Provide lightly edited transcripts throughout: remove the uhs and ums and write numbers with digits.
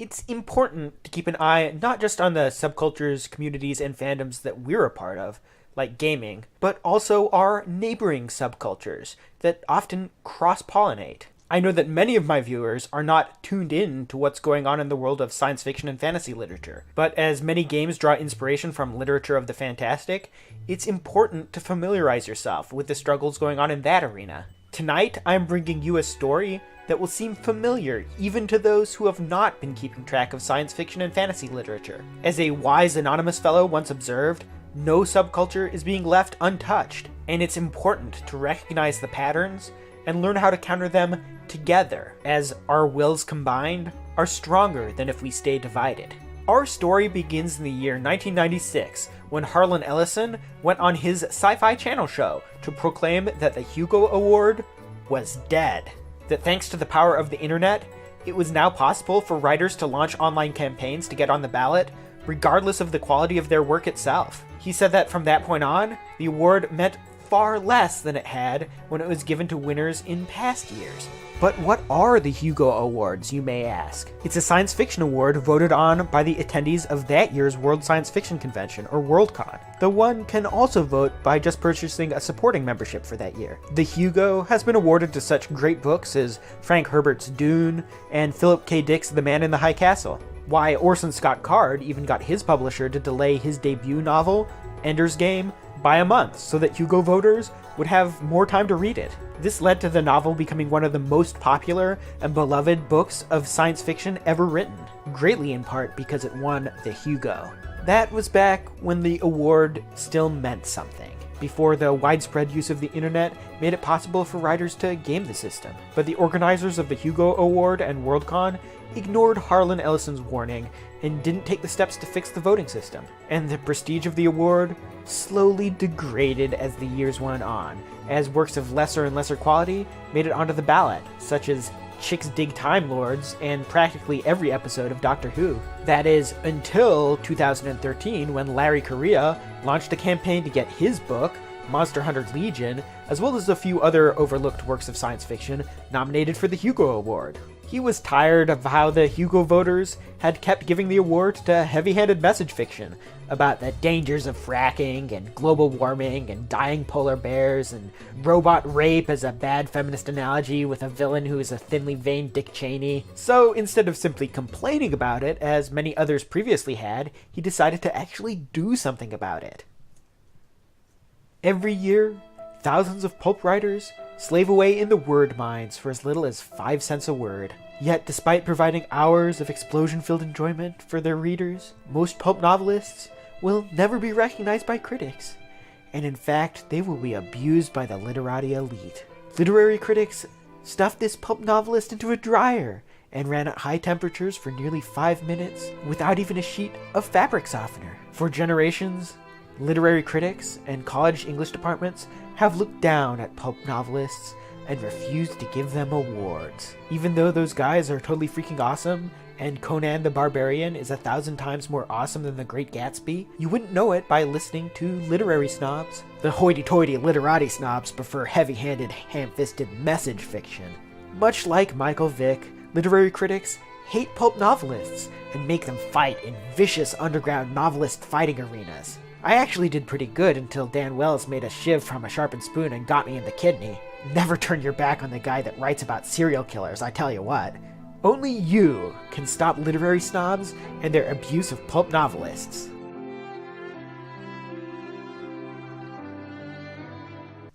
It's important to keep an eye not just on the subcultures, communities, and fandoms that we're a part of, like gaming, but also our neighboring subcultures that often cross-pollinate. I know that many of my viewers are not tuned in to what's going on in the world of science fiction and fantasy literature, but as many games draw inspiration from literature of the fantastic, it's important to familiarize yourself with the struggles going on in that arena. Tonight, I'm bringing you a story that will seem familiar even to those who have not been keeping track of science fiction and fantasy literature. As a wise anonymous fellow once observed, no subculture is being left untouched, and it's important to recognize the patterns and learn how to counter them together, as our wills combined are stronger than if we stay divided. Our story begins in the year 1996, when Harlan Ellison went on his Sci-Fi Channel show to proclaim that the Hugo Award was dead. That thanks to the power of the internet, it was now possible for writers to launch online campaigns to get on the ballot, regardless of the quality of their work itself. He said that from that point on, the award meant far less than it had when it was given to winners in past years. But what are the Hugo Awards, you may ask? It's a science fiction award voted on by the attendees of that year's World Science Fiction Convention, or Worldcon. The one can also vote by just purchasing a supporting membership for that year. The Hugo has been awarded to such great books as Frank Herbert's Dune and Philip K. Dick's The Man in the High Castle. Why Orson Scott Card even got his publisher to delay his debut novel, Ender's Game, by a month so that Hugo voters would have more time to read it. This led to the novel becoming one of the most popular and beloved books of science fiction ever written, greatly in part because it won the Hugo. That was back when the award still meant something, before the widespread use of the internet made it possible for writers to game the system. But the organizers of the Hugo Award and Worldcon ignored Harlan Ellison's warning and didn't take the steps to fix the voting system. And the prestige of the award slowly degraded as the years went on, as works of lesser and lesser quality made it onto the ballot, such as Chicks Dig Time Lords and practically every episode of Doctor Who. That is, until 2013, when Larry Correia launched a campaign to get his book, Monster Hunter Legion, as well as a few other overlooked works of science fiction, nominated for the Hugo Award. He was tired of how the Hugo voters had kept giving the award to heavy-handed message fiction about the dangers of fracking and global warming and dying polar bears and robot rape as a bad feminist analogy with a villain who is a thinly veined Dick Cheney. So instead of simply complaining about it, as many others previously had, he decided to actually do something about it. Every year, thousands of pulp writers slave away in the word mines for as little as 5 cents a word. Yet, despite providing hours of explosion-filled enjoyment for their readers, most pulp novelists will never be recognized by critics. And in fact, they will be abused by the literati elite. Literary critics stuffed this pulp novelist into a dryer and ran at high temperatures for nearly 5 minutes without even a sheet of fabric softener. For generations, literary critics and college English departments have looked down at pulp novelists and refused to give them awards. Even though those guys are totally freaking awesome, and Conan the Barbarian is 1,000 times more awesome than The Great Gatsby, you wouldn't know it by listening to literary snobs. The hoity-toity literati snobs prefer heavy-handed, ham-fisted message fiction. Much like Michael Vick, literary critics hate pulp novelists and make them fight in vicious underground novelist fighting arenas. I actually did pretty good until Dan Wells made a shiv from a sharpened spoon and got me in the kidney. Never turn your back on the guy that writes about serial killers, I tell you what. Only you can stop literary snobs and their abuse of pulp novelists.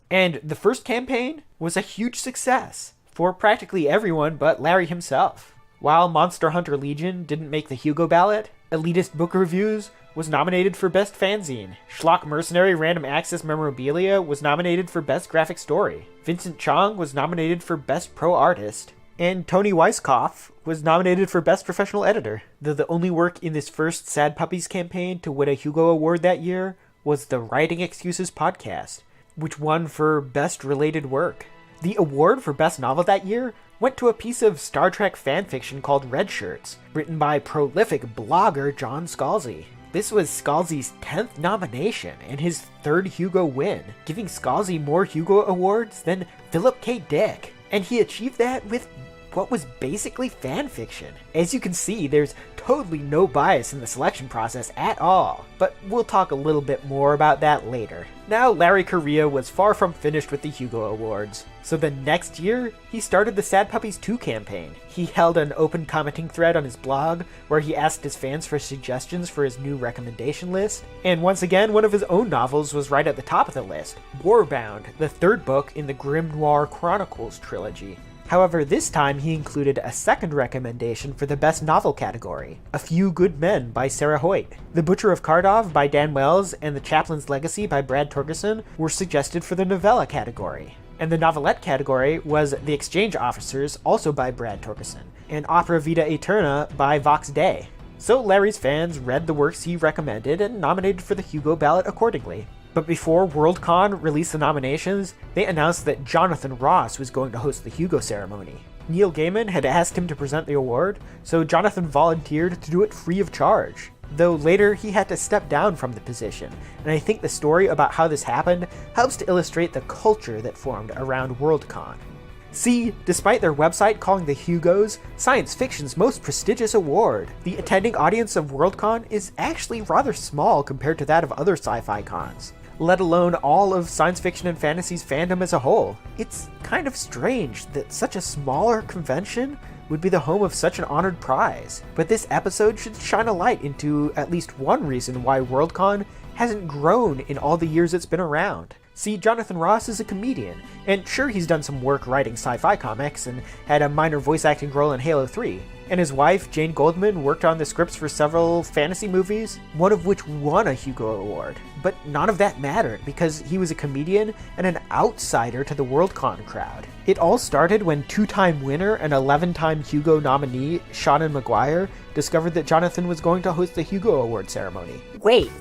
And the first campaign was a huge success for practically everyone but Larry himself. While Monster Hunter Legion didn't make the Hugo ballot, Elitist Book Reviews was nominated for Best Fanzine. Schlock Mercenary Random Access Memorabilia was nominated for Best Graphic Story. Vincent Chong was nominated for Best Pro Artist. And Tony Weisskopf was nominated for Best Professional Editor. Though the only work in this first Sad Puppies campaign to win a Hugo Award that year was the Writing Excuses podcast, which won for Best Related Work. The award for Best Novel that year went to a piece of Star Trek fanfiction called Red Shirts, written by prolific blogger John Scalzi. This was Scalzi's 10th nomination and his 3rd Hugo win, giving Scalzi more Hugo Awards than Philip K. Dick. And he achieved that with what was basically fan fiction. As you can see, there's totally no bias in the selection process at all, but we'll talk a little bit more about that later. Now, Larry Correia was far from finished with the Hugo Awards, so the next year, he started the Sad Puppies 2 campaign. He held an open commenting thread on his blog where he asked his fans for suggestions for his new recommendation list, and once again, one of his own novels was right at the top of the list, Warbound, the third book in the Grim Noir Chronicles trilogy. However, this time he included a second recommendation for the best novel category, A Few Good Men by Sarah Hoyt. The Butcher of Kardov by Dan Wells and The Chaplain's Legacy by Brad Torgerson were suggested for the novella category. And the novelette category was The Exchange Officers, also by Brad Torgerson, and Opera Vita Aeterna by Vox Day. So Larry's fans read the works he recommended and nominated for the Hugo ballot accordingly. But before Worldcon released the nominations, they announced that Jonathan Ross was going to host the Hugo ceremony. Neil Gaiman had asked him to present the award, so Jonathan volunteered to do it free of charge. Though later he had to step down from the position, and I think the story about how this happened helps to illustrate the culture that formed around Worldcon. See, despite their website calling the Hugos science fiction's most prestigious award, the attending audience of Worldcon is actually rather small compared to that of other sci-fi cons, let alone all of science fiction and fantasy's fandom as a whole. It's kind of strange that such a smaller convention would be the home of such an honored prize, but this episode should shine a light into at least one reason why Worldcon hasn't grown in all the years it's been around. See, Jonathan Ross is a comedian, and sure, he's done some work writing sci-fi comics and had a minor voice acting role in Halo 3. And his wife, Jane Goldman, worked on the scripts for several fantasy movies, one of which won a Hugo Award. But none of that mattered, because he was a comedian and an outsider to the Worldcon crowd. It all started when two-time winner and 11-time Hugo nominee Seanan McGuire discovered that Jonathan was going to host the Hugo Award ceremony. Wait,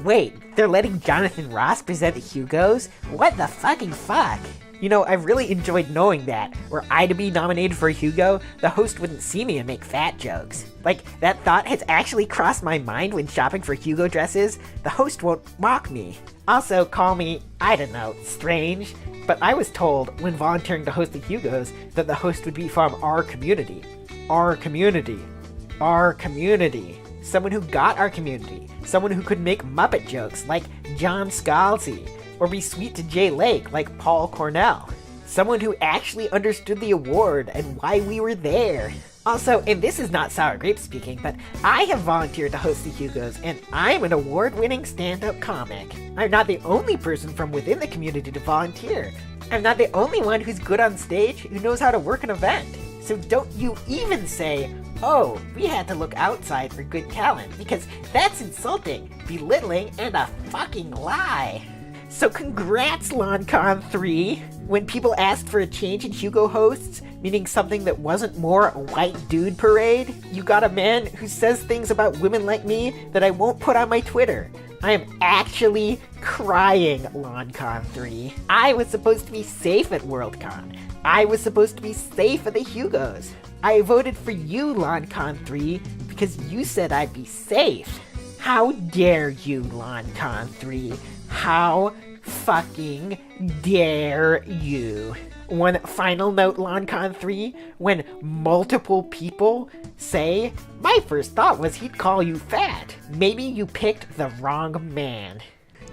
they're letting Jonathan Ross present the Hugos? What the fucking fuck? You know, I've really enjoyed knowing that, were I to be nominated for a Hugo, the host wouldn't see me and make fat jokes. Like, that thought has actually crossed my mind when shopping for Hugo dresses. The host won't mock me. Also, call me, I don't know, strange, but I was told when volunteering to host the Hugos that the host would be from our community. Our community. Our community. Someone who got our community. Someone who could make Muppet jokes like John Scalzi. Or be sweet to Jay Lake like Paul Cornell. Someone who actually understood the award and why we were there. Also, and this is not Sour Grape speaking, but I have volunteered to host the Hugos, and I'm an award-winning stand-up comic. I'm not the only person from within the community to volunteer. I'm not the only one who's good on stage who knows how to work an event. So don't you even say, oh, we had to look outside for good talent, because that's insulting, belittling, and a fucking lie. So congrats, LonCon 3! When people asked for a change in Hugo hosts, meaning something that wasn't more a white dude parade, you got a man who says things about women like me that I won't put on my Twitter. I am actually crying, LonCon 3. I was supposed to be safe at Worldcon. I was supposed to be safe at the Hugos. I voted for you, LonCon 3, because you said I'd be safe. How dare you, LonCon 3? How fucking dare you? One final note, LonCon 3, when multiple people say, my first thought was he'd call you fat. Maybe you picked the wrong man.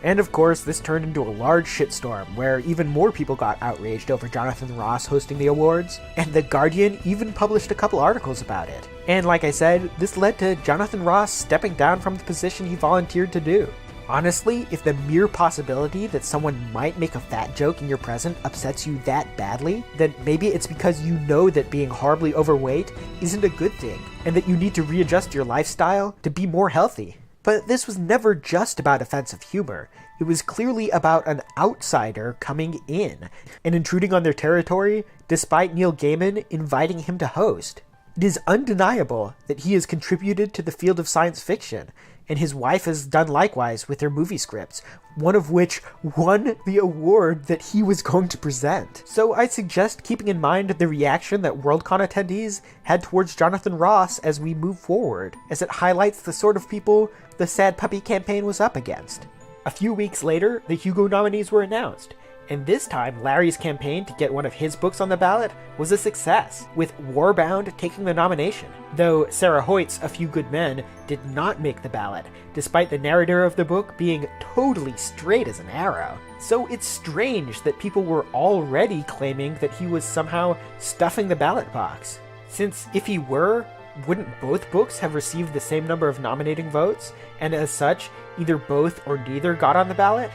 And of course, this turned into a large shitstorm, where even more people got outraged over Jonathan Ross hosting the awards, and The Guardian even published a couple articles about it. And like I said, this led to Jonathan Ross stepping down from the position he volunteered to do. Honestly, if the mere possibility that someone might make a fat joke in your presence upsets you that badly, then maybe it's because you know that being horribly overweight isn't a good thing, and that you need to readjust your lifestyle to be more healthy. But this was never just about offensive humor. It was clearly about an outsider coming in and intruding on their territory despite Neil Gaiman inviting him to host. It is undeniable that he has contributed to the field of science fiction, and his wife has done likewise with their movie scripts, one of which won the award that he was going to present. So I suggest keeping in mind the reaction that Worldcon attendees had towards Jonathan Ross as we move forward, as it highlights the sort of people the Sad Puppy campaign was up against. A few weeks later, the Hugo nominees were announced, And this time, Larry's campaign to get one of his books on the ballot was a success, with Warbound taking the nomination. Though Sarah Hoyt's A Few Good Men did not make the ballot, despite the narrator of the book being totally straight as an arrow. So it's strange that people were already claiming that he was somehow stuffing the ballot box. Since if he were, wouldn't both books have received the same number of nominating votes, and as such, either both or neither got on the ballot?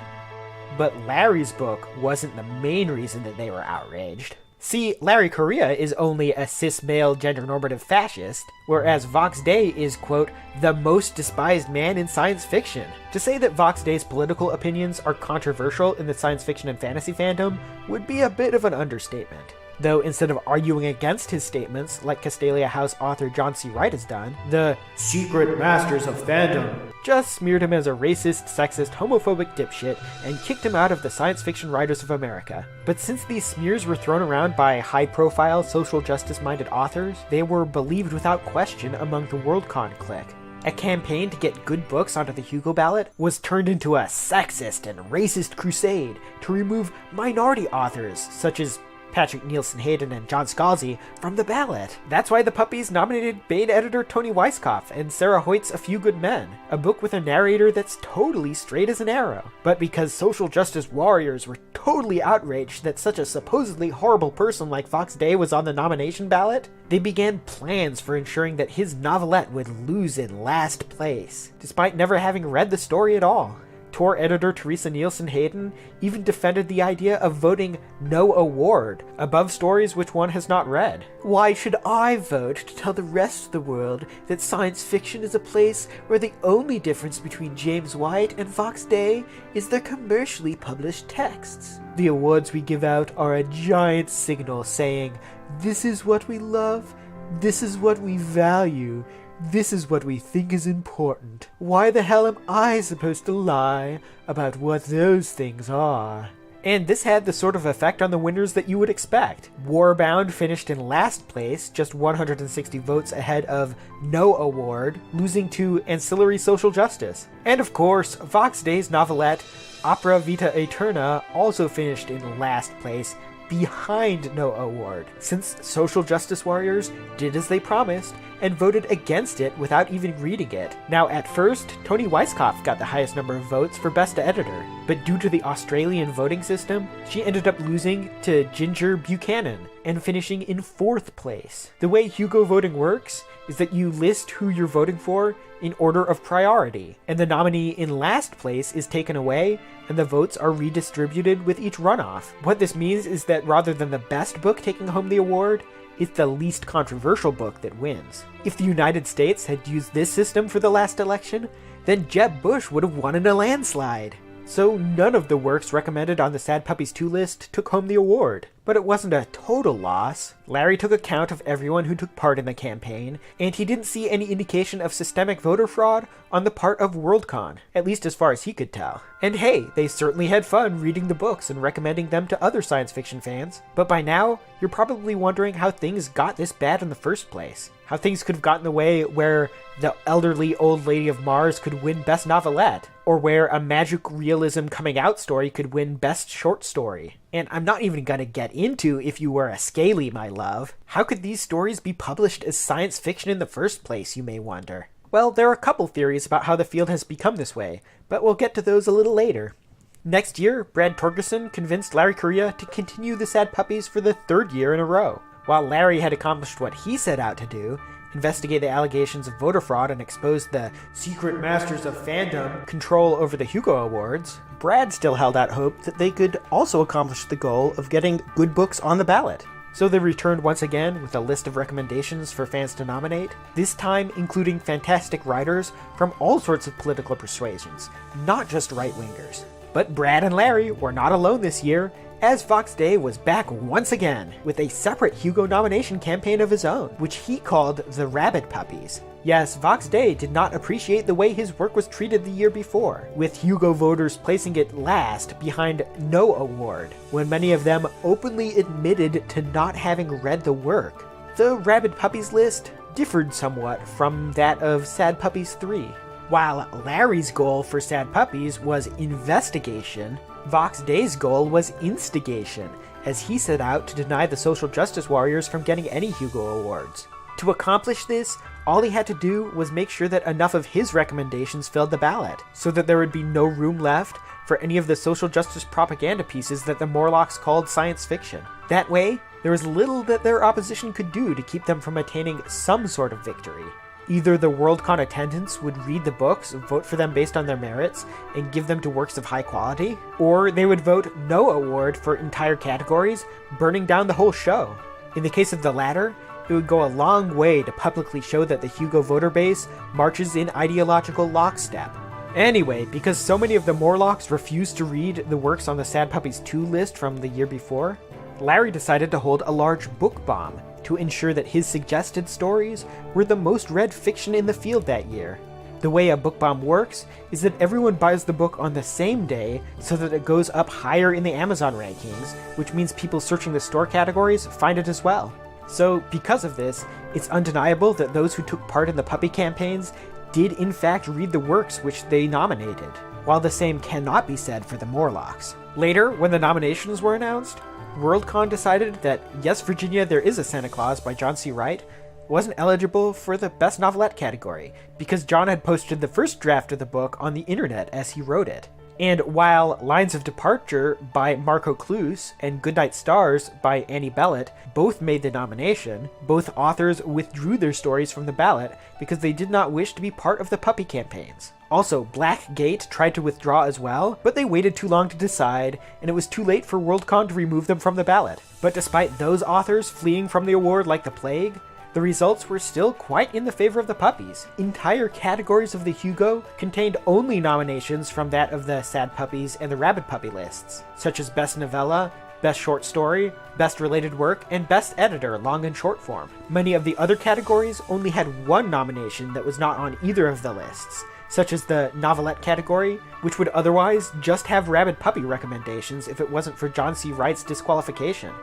But Larry's book wasn't the main reason that they were outraged. See, Larry Correia is only a cis male gender normative fascist, whereas Vox Day is, quote, the most despised man in science fiction. To say that Vox Day's political opinions are controversial in the science fiction and fantasy fandom would be a bit of an understatement. Though instead of arguing against his statements, like Castalia House author John C. Wright has done, the secret masters of fandom just smeared him as a racist, sexist, homophobic dipshit and kicked him out of the Science Fiction Writers of America. But since these smears were thrown around by high-profile, social justice-minded authors, they were believed without question among the Worldcon clique. A campaign to get good books onto the Hugo ballot was turned into a sexist and racist crusade to remove minority authors such as Patrick Nielsen Hayden and John Scalzi from the ballot. That's why the Puppies nominated Bane editor Tony Weisskopf and Sarah Hoyt's A Few Good Men, a book with a narrator that's totally straight as an arrow. But because social justice warriors were totally outraged that such a supposedly horrible person like Vox Day was on the nomination ballot, they began plans for ensuring that his novelette would lose in last place, despite never having read the story at all. Tor editor Teresa Nielsen Hayden even defended the idea of voting no award above stories which one has not read. Why should I vote to tell the rest of the world that science fiction is a place where the only difference between James White and Vox Day is their commercially published texts? The awards we give out are a giant signal saying, this is what we love, this is what we value, this is what we think is important. Why the hell am I supposed to lie about what those things are? And this had the sort of effect on the winners that you would expect. Warbound finished in last place, just 160 votes ahead of No Award, losing to Ancillary Social Justice. And of course, Vox Day's novelette, Opera Vita Aeterna, also finished in last place, behind No Award, since social justice warriors did as they promised and voted against it without even reading it. Now, at first, Tony Weisskopf got the highest number of votes for Best Editor, but due to the Australian voting system, she ended up losing to Ginger Buchanan and finishing in 4th place. The way Hugo voting works is that you list who you're voting for in order of priority, and the nominee in last place is taken away, and the votes are redistributed with each runoff. What this means is that rather than the best book taking home the award, it's the least controversial book that wins. If the United States had used this system for the last election, then Jeb Bush would have won in a landslide. So none of the works recommended on the Sad Puppies 2 list took home the award. But it wasn't a total loss. Larry took account of everyone who took part in the campaign, and he didn't see any indication of systemic voter fraud on the part of Worldcon, at least as far as he could tell. And hey, they certainly had fun reading the books and recommending them to other science fiction fans. But by now, you're probably wondering how things got this bad in the first place. How things could have gotten the way where The Elderly Old Lady of Mars could win Best Novelette, or where a magic realism coming out story could win Best Short Story. And I'm not even gonna get into If You Were a Scaly, My Love. How could these stories be published as science fiction in the first place, you may wonder? Well, there are a couple theories about how the field has become this way, but we'll get to those a little later. Next year, Brad Torgerson convinced Larry Correia to continue the Sad Puppies for the 3rd year in a row. While Larry had accomplished what he set out to do, investigate the allegations of voter fraud and expose the secret masters of fandom control over the Hugo Awards, Brad still held out hope that they could also accomplish the goal of getting good books on the ballot. So they returned once again with a list of recommendations for fans to nominate, this time including fantastic writers from all sorts of political persuasions, not just right-wingers. But Brad and Larry were not alone this year, as Vox Day was back once again with a separate Hugo nomination campaign of his own, which he called the Rabbit Puppies. Yes, Vox Day did not appreciate the way his work was treated the year before, with Hugo voters placing it last behind No Award, when many of them openly admitted to not having read the work. The Rabbit Puppies list differed somewhat from that of Sad Puppies 3. While Larry's goal for Sad Puppies was investigation, Vox Day's goal was instigation, as he set out to deny the social justice warriors from getting any Hugo Awards. To accomplish this, all he had to do was make sure that enough of his recommendations filled the ballot, so that there would be no room left for any of the social justice propaganda pieces that the Morlocks called science fiction. That way, there was little that their opposition could do to keep them from attaining some sort of victory. Either the Worldcon attendants would read the books, vote for them based on their merits, and give them to works of high quality, or they would vote no award for entire categories, burning down the whole show. In the case of the latter, it would go a long way to publicly show that the Hugo voter base marches in ideological lockstep. Anyway, because so many of the Morlocks refused to read the works on the Sad Puppies 2 list from the year before, Larry decided to hold a large book bomb to ensure that his suggested stories were the most read fiction in the field that year. The way a book bomb works is that everyone buys the book on the same day so that it goes up higher in the Amazon rankings, which means people searching the store categories find it as well. So, because of this, it's undeniable that those who took part in the puppy campaigns did in fact read the works which they nominated, while the same cannot be said for the Morlocks. Later, when the nominations were announced, Worldcon decided that Yes, Virginia, There Is a Santa Claus by John C. Wright wasn't eligible for the Best Novelette category, because John had posted the first draft of the book on the internet as he wrote it. And while Lines of Departure by Marco Cluse and Goodnight Stars by Annie Bellett both made the nomination, both authors withdrew their stories from the ballot because they did not wish to be part of the puppy campaigns. Also, Black Gate tried to withdraw as well, but they waited too long to decide, and it was too late for Worldcon to remove them from the ballot. But despite those authors fleeing from the award like the plague, the results were still quite in the favor of the puppies. Entire categories of the Hugo contained only nominations from that of the Sad Puppies and the Rabid Puppy lists, such as Best Novella, Best Short Story, Best Related Work, and Best Editor, long and short form. Many of the other categories only had one nomination that was not on either of the lists, such as the Novelette category, which would otherwise just have Rabid Puppy recommendations if it wasn't for John C. Wright's disqualification.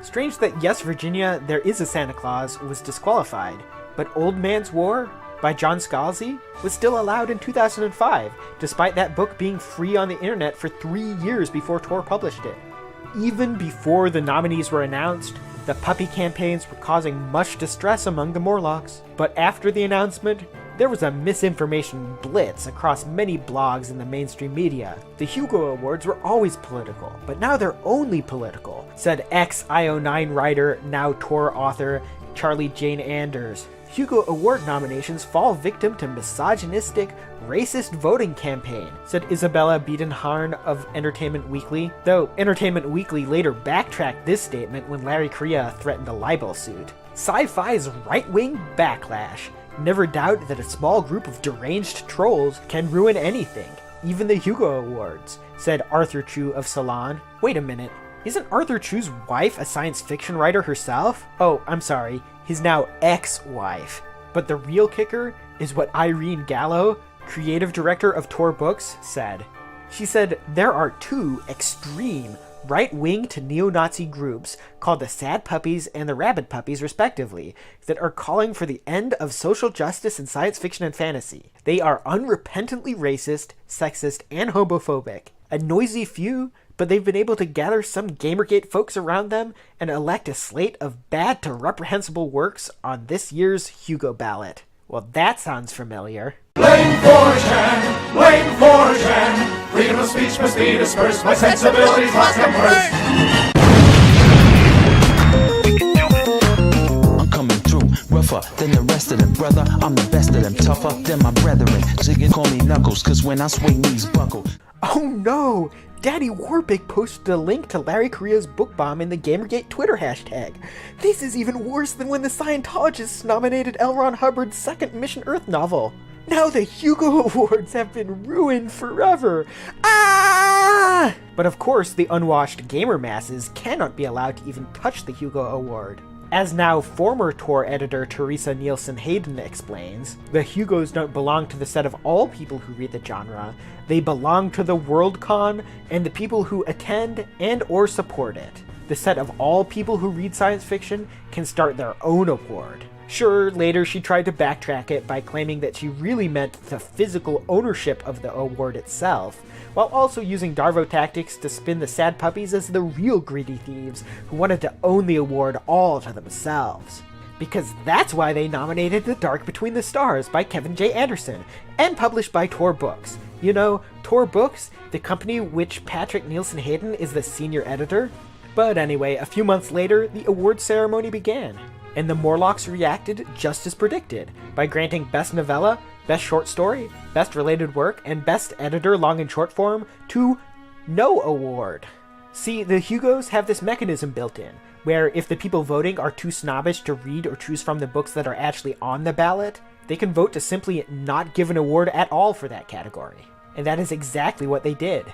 Strange that Yes, Virginia, There Is a Santa Claus was disqualified, but Old Man's War by John Scalzi was still allowed in 2005, despite that book being free on the internet for 3 years before Tor published it. Even before the nominees were announced, the puppy campaigns were causing much distress among the Morlocks, but after the announcement, there was a misinformation blitz across many blogs in the mainstream media. The Hugo Awards were always political, but now they're only political, said ex-IO9 writer, now Tor author, Charlie Jane Anders. Hugo Award nominations fall victim to misogynistic, racist voting campaign, said Isabella Biedenharn of Entertainment Weekly, though Entertainment Weekly later backtracked this statement when Larry Correia threatened a libel suit. Sci-fi's right-wing backlash. Never doubt that a small group of deranged trolls can ruin anything, even the Hugo Awards, said Arthur Chu of Salon. Wait a minute, isn't Arthur Chu's wife a science fiction writer herself? Oh, I'm sorry, his now ex-wife. But the real kicker is what Irene Gallo, creative director of Tor Books, said. She said there are two extreme right-wing to neo-Nazi groups called the Sad Puppies and the Rabid Puppies, respectively, that are calling for the end of social justice in science fiction and fantasy. They are unrepentantly racist, sexist, and homophobic. A noisy few, but they've been able to gather some Gamergate folks around them and elect a slate of bad to reprehensible works on this year's Hugo ballot. Well, that sounds familiar. Blame 4chan, blame 4chan. Freedom of speech must be dispersed, my sensibilities must come first. I'm coming through, rougher than the rest of them, brother. I'm the best of them, tougher than my brethren. So you can call me Knuckles, cause when I swing these buckle. Oh no! Daddy Warpig posted a link to Larry Correia's book bomb in the Gamergate Twitter hashtag. This is even worse than when the Scientologists nominated L. Ron Hubbard's second Mission Earth novel. Now the Hugo Awards have been ruined forever. Ah! But of course, the unwashed gamer masses cannot be allowed to even touch the Hugo Award. As now former Tor editor Teresa Nielsen Hayden explains, the Hugos don't belong to the set of all people who read the genre, they belong to the Worldcon and the people who attend and or support it. The set of all people who read science fiction can start their own award. Sure, later she tried to backtrack it by claiming that she really meant the physical ownership of the award itself, while also using Darvo tactics to spin the Sad Puppies as the real greedy thieves who wanted to own the award all to themselves. Because that's why they nominated The Dark Between the Stars by Kevin J. Anderson, and published by Tor Books. You know, Tor Books, the company which Patrick Nielsen Hayden is the senior editor. But anyway, a few months later, the award ceremony began, and the Morlocks reacted just as predicted, by granting Best Novella, Best Short Story, Best Related Work, and Best Editor Long and Short Form to no award. See, the Hugos have this mechanism built in, where if the people voting are too snobbish to read or choose from the books that are actually on the ballot, they can vote to simply not give an award at all for that category. And that is exactly what they did.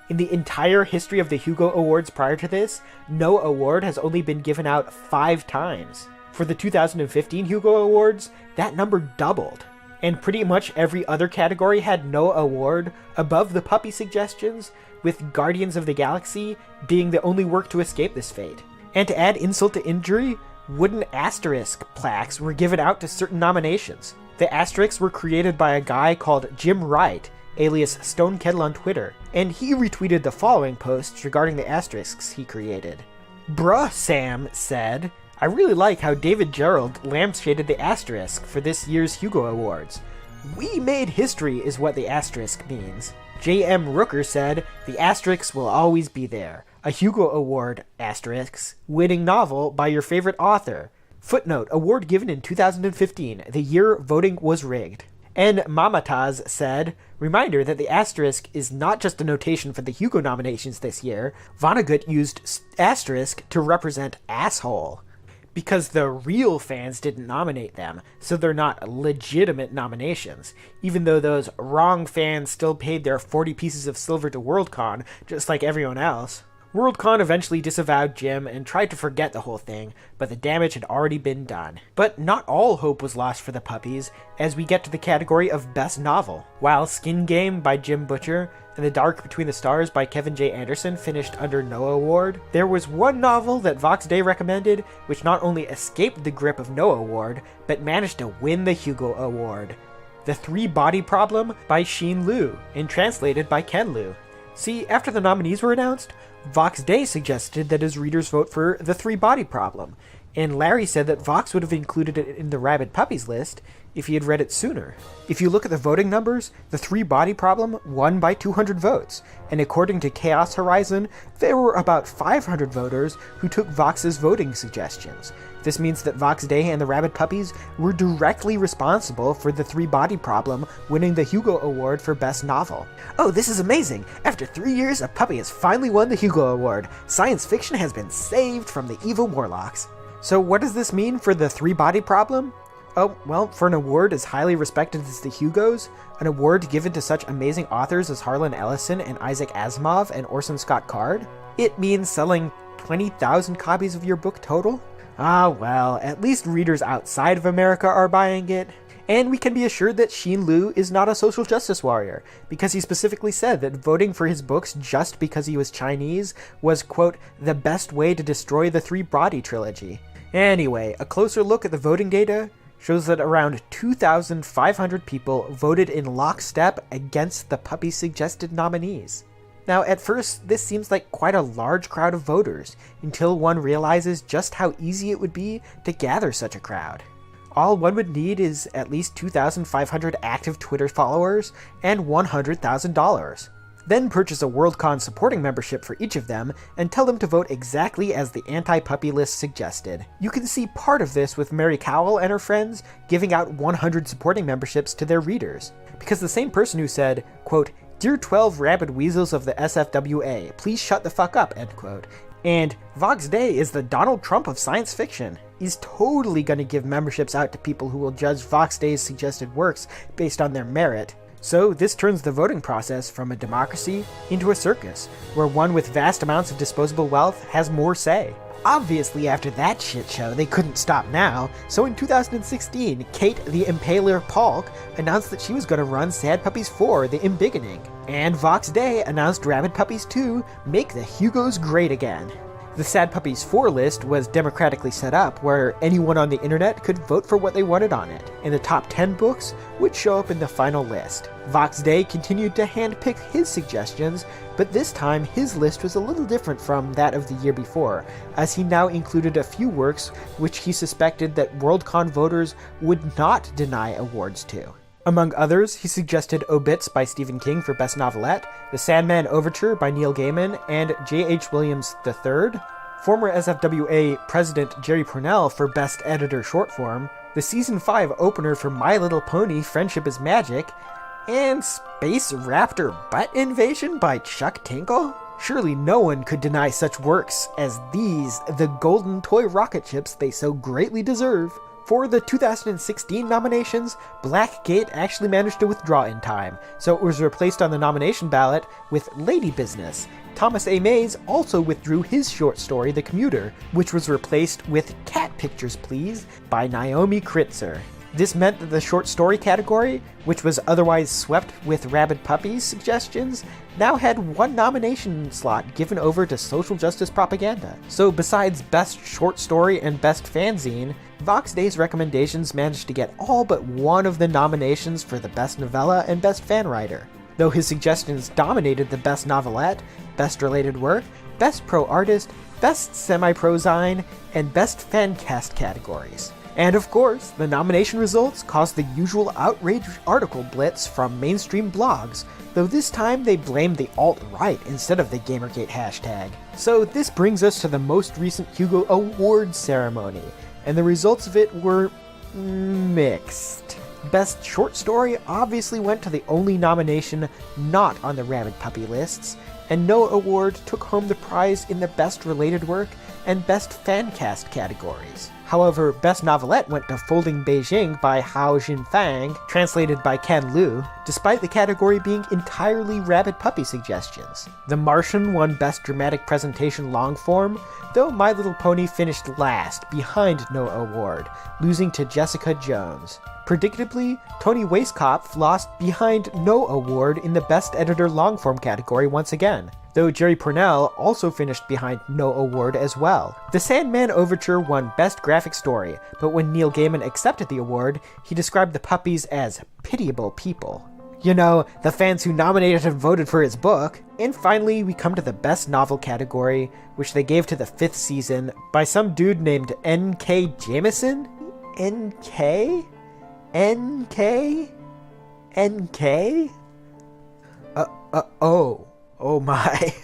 In the entire history of the Hugo Awards prior to this, no award has only been given out 5 times. For the 2015 Hugo Awards, that number doubled. And pretty much every other category had no award above the puppy suggestions, with Guardians of the Galaxy being the only work to escape this fate. And to add insult to injury, wooden asterisk plaques were given out to certain nominations. The asterisks were created by a guy called Jim Wright, alias Stonekettle on Twitter, and he retweeted the following posts regarding the asterisks he created. Bruh Sam said, "I really like how David Gerald lampshaded the asterisk for this year's Hugo Awards. We made history is what the asterisk means." J.M. Rooker said, "The asterisks will always be there. A Hugo Award, asterisk, winning novel by your favorite author. Footnote, award given in 2015, the year voting was rigged." And Mamataz said, "Reminder that the asterisk is not just a notation for the Hugo nominations this year. Vonnegut used asterisk to represent asshole. Because the real fans didn't nominate them, so they're not legitimate nominations, even though those wrong fans still paid their 40 pieces of silver to Worldcon, just like everyone else." Worldcon eventually disavowed Jim and tried to forget the whole thing, but the damage had already been done. But not all hope was lost for the puppies, as we get to the category of Best Novel. While Skin Game by Jim Butcher and The Dark Between the Stars by Kevin J. Anderson finished under no award, there was one novel that Vox Day recommended which not only escaped the grip of no award, but managed to win the Hugo Award. The Three Body Problem by Sheen Liu, and translated by Ken Liu. See, after the nominees were announced, Vox Day suggested that his readers vote for The Three Body Problem, and Larry said that Vox would have included it in the Rabid Puppies list if he had read it sooner. If you look at the voting numbers, The Three Body Problem won by 200 votes, and according to Chaos Horizon, there were about 500 voters who took Vox's voting suggestions. This means that Vox Day and the Rabid Puppies were directly responsible for The Three Body Problem winning the Hugo Award for Best Novel. "Oh, this is amazing! After 3 years, a puppy has finally won the Hugo Award. Science fiction has been saved from the evil Morlocks." So what does this mean for The Three Body Problem? Oh, well, for an award as highly respected as the Hugos, an award given to such amazing authors as Harlan Ellison and Isaac Asimov and Orson Scott Card, it means selling 20,000 copies of your book total? Ah, well, at least readers outside of America are buying it. And we can be assured that Sheen Liu is not a social justice warrior, because he specifically said that voting for his books just because he was Chinese was, quote, the best way to destroy the Three Body trilogy. Anyway, a closer look at the voting data shows that around 2,500 people voted in lockstep against the puppy suggested nominees. Now, at first, this seems like quite a large crowd of voters, until one realizes just how easy it would be to gather such a crowd. All one would need is at least 2,500 active Twitter followers and $100,000. Then purchase a Worldcon supporting membership for each of them and tell them to vote exactly as the anti-puppy list suggested. You can see part of this with Mary Cowell and her friends giving out 100 supporting memberships to their readers. Because the same person who said, quote, "Dear 12 rabid weasels of the SFWA, please shut the fuck up," end quote. And Vox Day is the Donald Trump of science fiction. He's totally going to give memberships out to people who will judge Vox Day's suggested works based on their merit. So this turns the voting process from a democracy into a circus, where one with vast amounts of disposable wealth has more say. Obviously, after that shit show, they couldn't stop now, so in 2016, Kate the Impaler Polk announced that she was going to run Sad Puppies 4, The Embiggening. And Vox Day announced Rabid Puppies 2, Make the Hugos Great Again. The Sad Puppies 4 list was democratically set up, where anyone on the internet could vote for what they wanted on it, and the top 10 books would show up in the final list. Vox Day continued to handpick his suggestions, but this time his list was a little different from that of the year before, as he now included a few works which he suspected that Worldcon voters would not deny awards to. Among others, he suggested Obits by Stephen King for Best Novelette, The Sandman Overture by Neil Gaiman and J.H. Williams III, former SFWA President Jerry Pournelle for Best Editor Short Form, the Season 5 opener for My Little Pony Friendship is Magic, and Space Raptor Butt Invasion by Chuck Tinkle? Surely no one could deny such works as these, the golden toy rocket ships they so greatly deserve. For the 2016 nominations, Blackgate actually managed to withdraw in time, so it was replaced on the nomination ballot with Lady Business. Thomas A. Mays also withdrew his short story, The Commuter, which was replaced with Cat Pictures Please by Naomi Kritzer. This meant that the short story category, which was otherwise swept with Rabid Puppies suggestions, now had one nomination slot given over to social justice propaganda. So besides Best Short Story and Best Fanzine, Vox Day's recommendations managed to get all but one of the nominations for the Best Novella and Best Fan Writer, though his suggestions dominated the Best Novelette, Best Related Work, Best Pro Artist, Best Semi-Pro Zine, and Best Fancast categories. And of course, the nomination results caused the usual outrage article blitz from mainstream blogs, though this time they blamed the alt-right instead of the Gamergate hashtag. So this brings us to the most recent Hugo Awards ceremony, and the results of it were mixed. Best Short Story obviously went to the only nomination not on the Rabid Puppy lists, and no award took home the prize in the Best Related Work and Best Fancast categories. However, Best Novelette went to Folding Beijing by Hao Jinfang, translated by Ken Liu, despite the category being entirely Rabid Puppy suggestions. The Martian won Best Dramatic Presentation Long Form, though My Little Pony finished last, behind no award, losing to Jessica Jones. Predictably, Tony Weisskopf lost behind no award in the Best Editor Longform category once again, though Jerry Pournelle also finished behind no award as well. The Sandman Overture won Best Graphic Story, but when Neil Gaiman accepted the award, he described the puppies as pitiable people. You know, the fans who nominated and voted for his book. And finally, we come to the Best Novel category, which they gave to the 5th season by some dude named N.K. Jameson? N.K.? N.K.? N.K.? Oh my.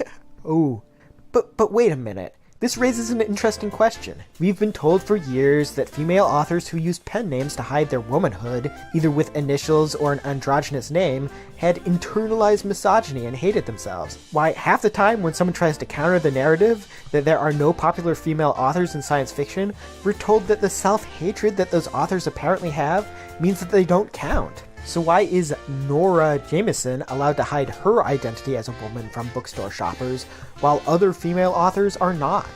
Oh. But wait a minute. This raises an interesting question. We've been told for years that female authors who used pen names to hide their womanhood, either with initials or an androgynous name, had internalized misogyny and hated themselves. Why, half the time when someone tries to counter the narrative that there are no popular female authors in science fiction, we're told that the self-hatred that those authors apparently have means that they don't count. So why is Nora Jameson allowed to hide her identity as a woman from bookstore shoppers, while other female authors are not?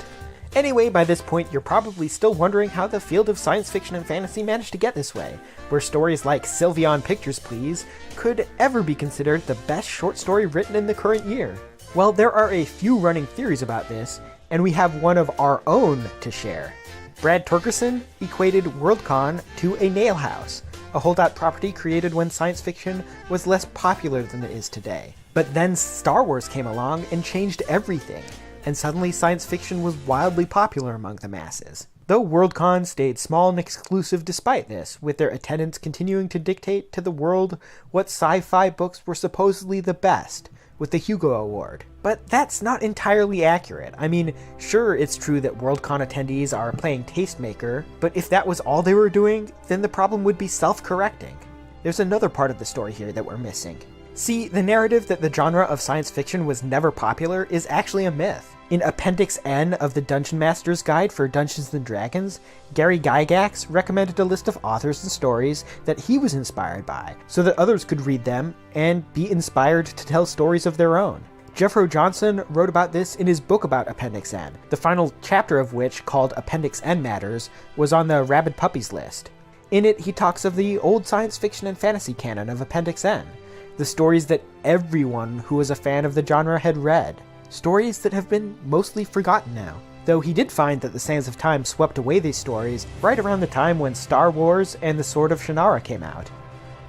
Anyway, by this point, you're probably still wondering how the field of science fiction and fantasy managed to get this way, where stories like Sylveon Pictures Please could ever be considered the best short story written in the current year. Well, there are a few running theories about this, and we have one of our own to share. Brad Torgerson equated Worldcon to a nail house, a holdout property created when science fiction was less popular than it is today. But then Star Wars came along and changed everything, and suddenly science fiction was wildly popular among the masses. Though Worldcon stayed small and exclusive despite this, with their attendance continuing to dictate to the world what sci-fi books were supposedly the best, with the Hugo Award. But that's not entirely accurate. I mean, sure, it's true that Worldcon attendees are playing tastemaker, but if that was all they were doing, then the problem would be self-correcting. There's another part of the story here that we're missing. See, the narrative that the genre of science fiction was never popular is actually a myth. In Appendix N of the Dungeon Master's Guide for Dungeons & Dragons, Gary Gygax recommended a list of authors and stories that he was inspired by, so that others could read them and be inspired to tell stories of their own. Jeffro Johnson wrote about this in his book about Appendix N, the final chapter of which, called Appendix N Matters, was on the Rabid Puppies list. In it, he talks of the old science fiction and fantasy canon of Appendix N, the stories that everyone who was a fan of the genre had read. Stories that have been mostly forgotten now. though he did find that the sands of time swept away these stories right around the time when Star Wars and the Sword of Shannara came out.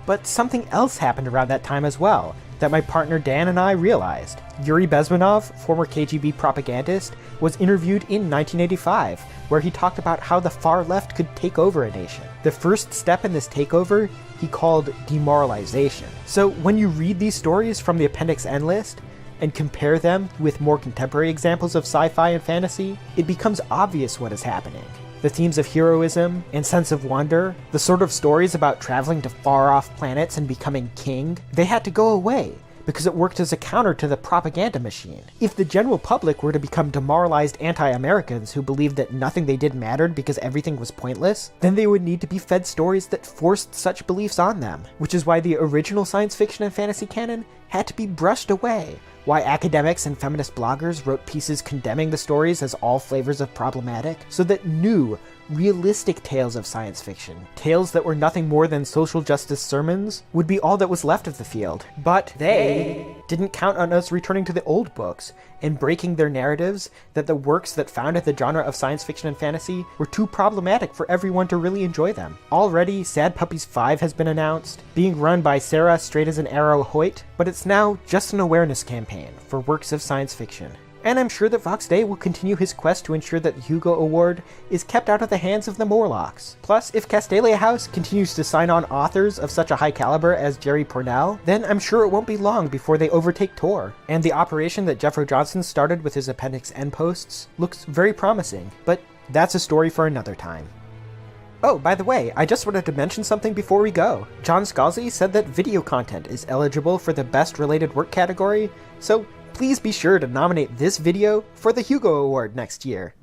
But something else happened around that time as well, that my partner Dan and I realized. Yuri Bezmenov, former KGB propagandist, was interviewed in 1985, where he talked about how the far left could take over a nation. The first step in this takeover he called demoralization. So when you read these stories from the Appendix N list, and compare them with more contemporary examples of sci-fi and fantasy, it becomes obvious what is happening. The themes of heroism and sense of wonder, the sort of stories about traveling to far-off planets and becoming king, they had to go away because it worked as a counter to the propaganda machine. If the general public were to become demoralized anti-Americans who believed that nothing they did mattered because everything was pointless, then they would need to be fed stories that forced such beliefs on them, which is why the original science fiction and fantasy canon had to be brushed away, why academics and feminist bloggers wrote pieces condemning the stories as all flavors of problematic, so that new, realistic tales of science fiction, tales that were nothing more than social justice sermons, would be all that was left of the field. But they didn't count on us returning to the old books and breaking their narratives that the works that founded the genre of science fiction and fantasy were too problematic for everyone to really enjoy them. Already, Sad Puppies 5 has been announced, being run by Sarah Straight as an Arrow Hoyt, but it's now just an awareness campaign for works of science fiction. And I'm sure that Vox Day will continue his quest to ensure that the Hugo Award is kept out of the hands of the Morlocks. Plus, if Castalia House continues to sign on authors of such a high caliber as Jerry Pournelle, then I'm sure it won't be long before they overtake Tor. And the operation that Jeffro Johnson started with his Appendix N posts looks very promising, but that's a story for another time. Oh, by the way, I just wanted to mention something before we go. John Scalzi said that video content is eligible for the Best Related Work category, so please be sure to nominate this video for the Hugo Award next year.